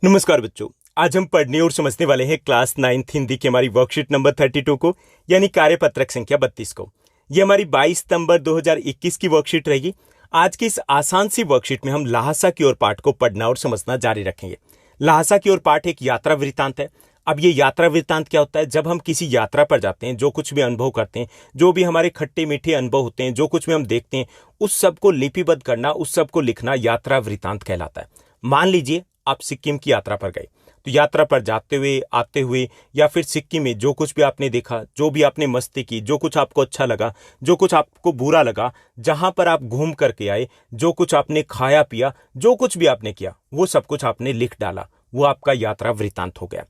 नमस्कार बच्चों। आज हम पढ़ने और समझने वाले हैं क्लास 9th हिंदी की हमारी वर्कशीट नंबर 32 को, यानी कार्यपत्रक संख्या 32 को। ये हमारी 22 सितंबर 2021 की वर्कशीट रहेगी। आज की इस आसान सी वर्कशीट में हम ल्हासा की ओर पाठ को पढ़ना और समझना जारी रखेंगे। ल्हासा की ओर पाठ एक यात्रा वृत्तांत है। अब ये यात्रा वृत्तांत क्या होता है? जब हम किसी यात्रा पर जाते हैं, जो कुछ भी अनुभव करते हैं, जो भी हमारे खट्टे मीठे अनुभव होते हैं, जो कुछ भी हम देखते हैं, उस सब को लिपिबद्ध करना, उस सब को लिखना यात्रा वृत्तांत कहलाता है। मान लीजिए आप सिक्किम की यात्रा पर गए, तो यात्रा पर जाते हुए, आते हुए, या फिर सिक्किम में जो कुछ भी आपने देखा, जो भी आपने मस्ती की, जो कुछ आपको अच्छा लगा, जो कुछ आपको बुरा लगा, जहां पर आप घूम करके आए, जो कुछ आपने खाया पिया, जो कुछ भी आपने किया, वो सब कुछ आपने लिख डाला। वो आपका यात्रा वृत्तांत हो गया।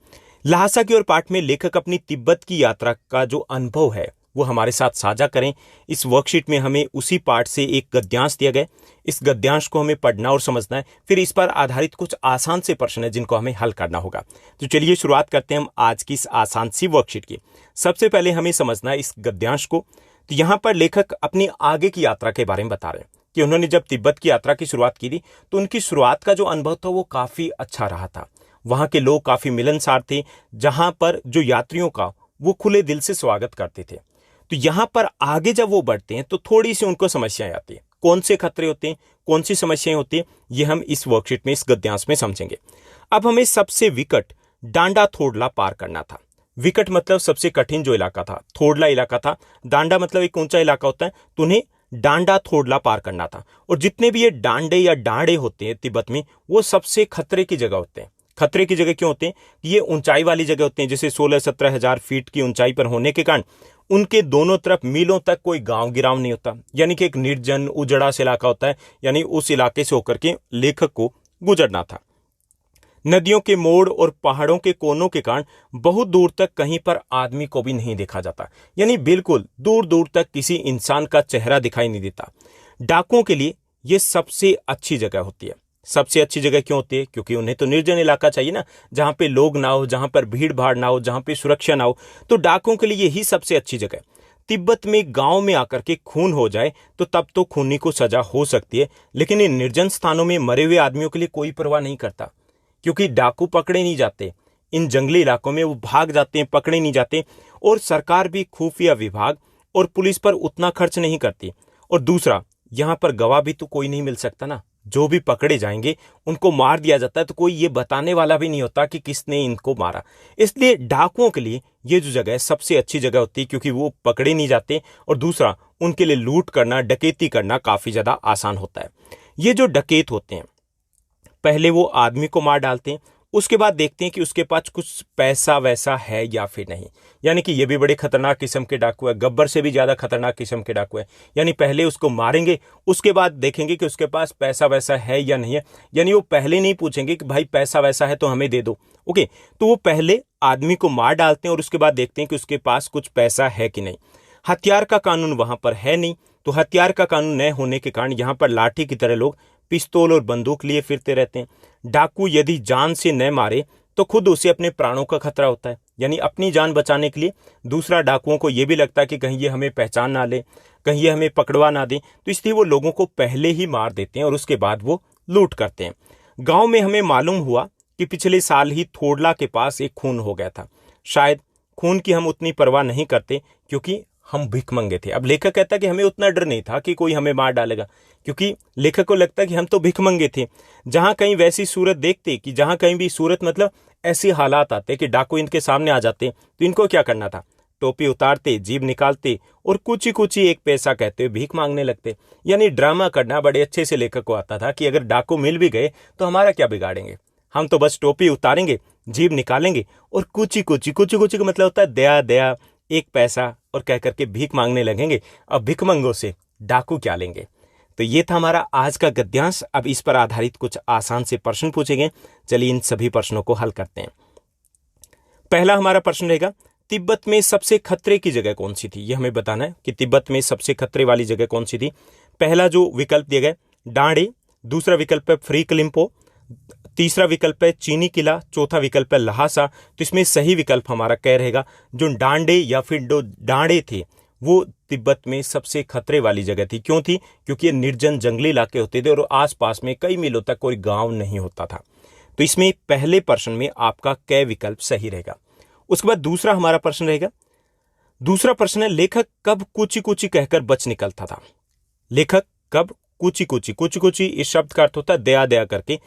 ल्हासा की ओर पाठ में लेखक अपनी तिब्बत की यात्रा का जो अनुभव है वो हमारे साथ साझा करें। इस वर्कशीट में हमें उसी पाठ से एक गद्यांश दिया गया। इस गद्यांश को हमें पढ़ना और समझना है। फिर इस पर आधारित कुछ आसान से प्रश्न है जिनको हमें हल करना होगा। तो चलिए शुरुआत करते हैं हम आज की इस आसान सी वर्कशीट की। सबसे पहले हमें समझना है इस गद्यांश को। तो यहाँ पर लेखक अपनी आगे की यात्रा के बारे में बता रहे हैं कि उन्होंने जब तिब्बत की यात्रा की शुरुआत की थी तो उनकी शुरुआत का जो अनुभव था वो काफी अच्छा रहा था। वहां के लोग काफी मिलनसार थे, जहां पर जो यात्रियों का वो खुले दिल से स्वागत करते थे। तो यहां पर आगे जब वो बढ़ते हैं तो थोड़ी सी उनको समस्याएं आती है। कौन से खतरे होते हैं, कौन सी समस्याएं होती है, ये हम इस वर्कशीट में, इस गद्यांश में समझेंगे। अब हमें सबसे विकट डांडा थोड़ला पार करना था। विकट मतलब सबसे कठिन जो इलाका था, थोड़ला इलाका था। डांडा मतलब एक ऊंचा इलाका होता है, तो उन्हें डांडा थोड़ला पार करना था। और जितने भी ये डांडे या डांडे होते हैं तिब्बत में, वो सबसे खतरे की जगह होते हैं। खतरे की जगह क्यों होते हैं? ये ऊंचाई वाली जगह होते हैं, जैसे 16-17 हजार फीट की ऊंचाई पर होने के कारण उनके दोनों तरफ मीलों तक कोई गांव गिराव नहीं होता, यानी कि एक निर्जन उजड़ा से इलाका होता है। यानी उस इलाके से होकर के लेखक को गुजरना था। नदियों के मोड़ और पहाड़ों के कोनों के कारण बहुत दूर तक कहीं पर आदमी को भी नहीं देखा जाता, यानी बिल्कुल दूर दूर तक किसी इंसान का चेहरा दिखाई नहीं देता। डाकुओं के लिए यह सबसे अच्छी जगह होती है। सबसे अच्छी जगह क्यों होती है? क्योंकि उन्हें तो निर्जन इलाका चाहिए ना, जहां पे लोग ना हो, जहां पर भीड़ भाड़ ना हो, जहां पे सुरक्षा ना हो। तो डाकुओं के लिए यही सबसे अच्छी जगह है। तिब्बत में गांव में आकर के खून हो जाए तो तब तो खूनी को सजा हो सकती है, लेकिन इन निर्जन स्थानों में मरे हुए आदमियों के लिए कोई परवाह नहीं करता, क्योंकि डाकू पकड़े नहीं जाते। इन जंगली इलाकों में वो भाग जाते हैं, पकड़े नहीं जाते। और सरकार भी खुफिया विभाग और पुलिस पर उतना खर्च नहीं करती। और दूसरा, यहां पर गवाह भी तो कोई नहीं मिल सकता ना। जो भी पकड़े जाएंगे उनको मार दिया जाता है, तो कोई ये बताने वाला भी नहीं होता कि किसने इनको मारा। इसलिए डाकुओं के लिए ये जो जगह है सबसे अच्छी जगह होती है, क्योंकि वो पकड़े नहीं जाते। और दूसरा, उनके लिए लूट करना, डकैती करना काफी ज्यादा आसान होता है। ये जो डकैत होते हैं, पहले वो आदमी को मार डालते हैं, उसके बाद देखते हैं कि उसके पास कुछ पैसा वैसा है या फिर नहीं। यानी कि ये भी बड़े खतरनाक किस्म के डाकू है, गब्बर से भी ज्यादा खतरनाक किस्म के डाकू है। यानी पहले उसको मारेंगे, उसके बाद देखेंगे कि उसके पास पैसा वैसा है या नहीं है। यानी वो पहले नहीं पूछेंगे कि भाई पैसा वैसा है तो हमें दे दो। ओके, तो वो पहले आदमी को मार डालते हैं और उसके बाद देखते हैं कि उसके पास कुछ पैसा है कि नहीं। हथियार का कानून वहां पर है नहीं, तो हथियार का कानून न होने के कारण यहां पर लाठी की तरह लोग पिस्तौल और बंदूक लिए फिरते रहते हैं। डाकू यदि जान से न मारे तो खुद उसे अपने प्राणों का खतरा होता है, यानी अपनी जान बचाने के लिए। दूसरा, डाकुओं को यह भी लगता है कि कहीं ये हमें पहचान ना ले, कहीं ये हमें पकड़वा ना दे, तो इसलिए वो लोगों को पहले ही मार देते हैं और उसके बाद वो लूट करते हैं। गांव में हमें मालूम हुआ कि पिछले साल ही थोड़ला के पास एक खून हो गया था। शायद खून की हम उतनी परवाह नहीं करते क्योंकि हम भिखमंगे थे। अब लेखक कहता है कि हमें उतना डर नहीं था कि कोई हमें मार डालेगा, क्योंकि लेखक को लगता है कि हम तो भिखमंगे थे। जहां कहीं वैसी सूरत देखते, कि जहां कहीं भी सूरत मतलब ऐसे हालात आते कि डाकू इनके सामने आ जाते, तो इनको क्या करना था? टोपी उतारते, जीभ निकालते और कुछ ही एक पैसा कहते हुए भीख मांगने लगते। यानी ड्रामा करना बड़े अच्छे से लेखक को आता था कि अगर डाकू मिल भी गए तो हमारा क्या बिगाड़ेंगे, हम तो बस टोपी उतारेंगे, जीभ निकालेंगे और कुछ का मतलब होता है दया दया, एक पैसा, और कह करके भीख मांगने लगेंगे। अब भिखमंगों से डाकू क्या लेंगे? तो ये था हमारा आज का गद्यांश। अब इस पर आधारित कुछ आसान से प्रश्न पूछे गए। चलिए इन सभी प्रश्नों को हल करते हैं। पहला हमारा प्रश्न रहेगा, तिब्बत में सबसे खतरे की जगह कौन सी थी? ये हमें बताना है कि तिब्बत में सबसे खतरे वाली जगह कौन सी थी। पहला जो विकल्प दिया गया डांडे, दूसरा विकल्प है फ्रीकलिम्पो, तीसरा विकल्प है चीनी किला, चौथा विकल्प है ल्हासा। तो इसमें सही विकल्प हमारा क्या रहेगा? जो डांडे या फिर जो डांडे थे वो तिब्बत में सबसे खतरे वाली जगह थी। क्यों थी? क्योंकि ये निर्जन जंगली इलाके होते थे और आसपास में कई मीलों तक कोई गांव नहीं होता था। तो इसमें पहले प्रश्न में आपका क विकल्प सही रहेगा। उसके बाद दूसरा हमारा प्रश्न रहेगा, दूसरा प्रश्न है लेखक कब कुची कुची कहकर बच निकलता था। लेखक कब कुची कुची, कुची कुची इस शब्द का अर्थ होता है दया दया करके,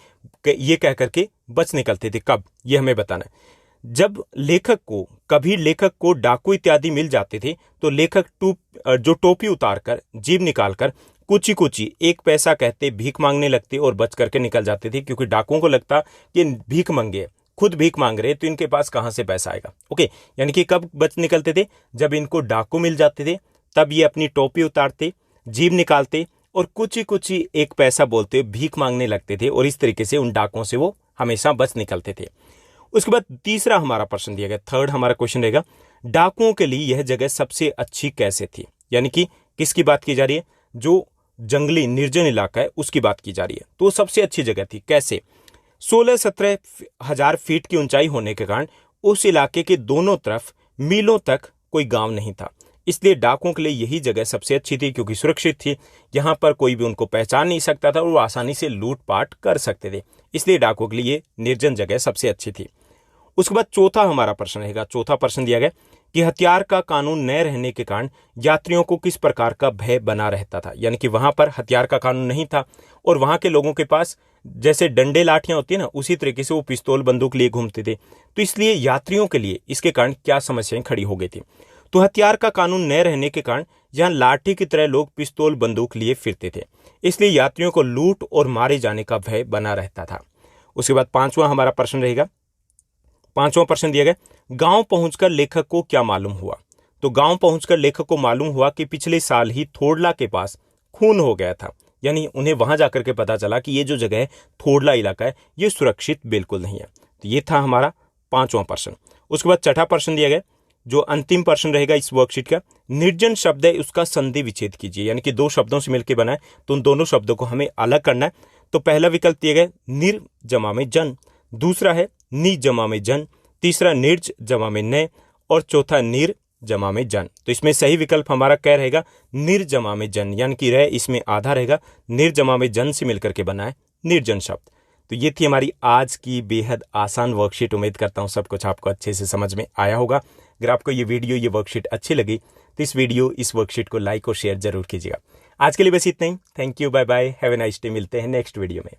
ये कह करके बच निकलते थे, कब, ये हमें बताना है। जब लेखक को, कभी लेखक को डाकू इत्यादि मिल जाते थे तो लेखक जो टोपी उतारकर, जीभ निकालकर कुची कुची एक पैसा कहते भीख मांगने लगते और बच करके निकल जाते थे, क्योंकि डाकुओं को लगता कि भीख मांगे, खुद भीख मांग रहे तो इनके पास कहां से पैसा आएगा। ओके, यानी कि कब बच निकलते थे, जब इनको डाकू मिल जाते थे तब ये अपनी टोपी उतारते, जीभ निकालते और कुची कुची एक पैसा बोलते भीख मांगने लगते थे, और इस तरीके से उन डाकुओं से वो हमेशा बच निकलते थे। उसके बाद तीसरा हमारा प्रश्न दिया गया, थर्ड हमारा क्वेश्चन रहेगा, डाकुओं के लिए यह जगह सबसे अच्छी कैसे थी। यानी कि किसकी बात की जा रही है, जो जंगली निर्जन इलाका है उसकी बात की जा रही है, तो सबसे अच्छी जगह थी कैसे। 16-17 हजार फीट की ऊंचाई होने के कारण उस इलाके के दोनों तरफ मीलों तक कोई गांव नहीं था, इसलिए डाकुओं के लिए यही जगह सबसे अच्छी थी, क्योंकि सुरक्षित थी, यहां पर कोई भी उनको पहचान नहीं सकता था और वो आसानी से लूटपाट कर सकते थे, इसलिए डाकुओं के लिए ये निर्जन जगह सबसे अच्छी थी। उसके बाद चौथा हमारा प्रश्न रहेगा, चौथा प्रश्न दिया गया कि हथियार का कानून न रहने के कारण यात्रियों को किस प्रकार का भय बना रहता था। यानी कि वहां पर हथियार का कानून नहीं था और वहां के लोगों के पास जैसे डंडे लाठियां होती है ना, उसी तरीके से वो पिस्तौल बंदूक लिए घूमते थे, तो इसलिए यात्रियों के लिए इसके कारण क्या समस्याएं खड़ी हो गई थी। तो हथियार का कानून न रहने के कारण यहाँ लाठी की तरह लोग पिस्तौल बंदूक लिए फिरते थे, इसलिए यात्रियों को लूट और मारे जाने का भय बना रहता था। उसके बाद पांचवा हमारा प्रश्न रहेगा, पांचवा प्रश्न दिया गया, गांव पहुंचकर लेखक को क्या मालूम हुआ। तो गांव पहुंचकर लेखक को मालूम हुआ कि पिछले साल ही थोड़ला के पास खून हो गया था, यानी उन्हें वहां जाकर के पता चला कि ये जो जगह है थोड़ला इलाका है, ये सुरक्षित बिल्कुल नहीं है। तो ये था हमारा पांचवा प्रश्न। उसके बाद छठा प्रश्न दिया गया, जो अंतिम प्रश्न रहेगा इस वर्कशीट का, निर्जन शब्द है उसका संधि विच्छेद कीजिए। यानी कि दो शब्दों से मिलकर बना है, तो उन दोनों शब्दों को हमें अलग करना है। तो पहला विकल्प दिया गया निर जमा में जन, दूसरा है नि जमा में जन, तीसरा निर्ज जमा में नय और चौथा निर जमा में जन। तो इसमें सही विकल्प हमारा क्या रहेगा, निर जमा में जन, यानी कि रह इसमें आधा रहेगा, निर जमा में जन से मिलकर के बना है निर्जन शब्द। तो ये थी हमारी आज की बेहद आसान वर्कशीट। उम्मीद करता हूँ सब कुछ आपको अच्छे से समझ में आया होगा। अगर आपको ये वीडियो, ये वर्कशीट अच्छी लगी तो इस वर्कशीट को लाइक और शेयर जरूर कीजिएगा। आज के लिए बस इतना ही। Thank you, bye bye, have a nice day. मिलते हैं नेक्स्ट वीडियो में।